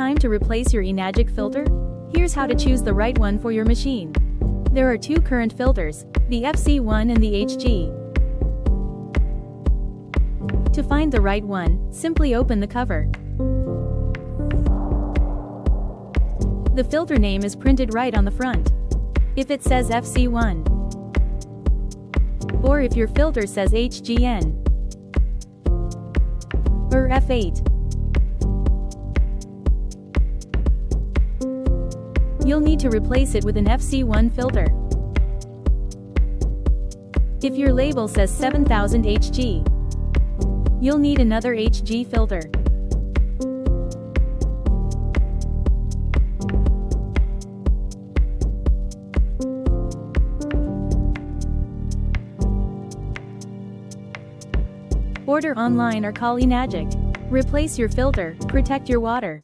Time to replace your Enagic filter? Here's how to choose the right one for your machine. There are two current filters, the FC1 and the HG. To find the right one, simply open the cover. The filter name is printed right on the front. If it says FC1, or if your filter says HGN or F8, you'll need to replace it with an FC1 filter. If your label says 7000 HG, you'll need another HG filter. Order online or call Enagic. Replace your filter, protect your water.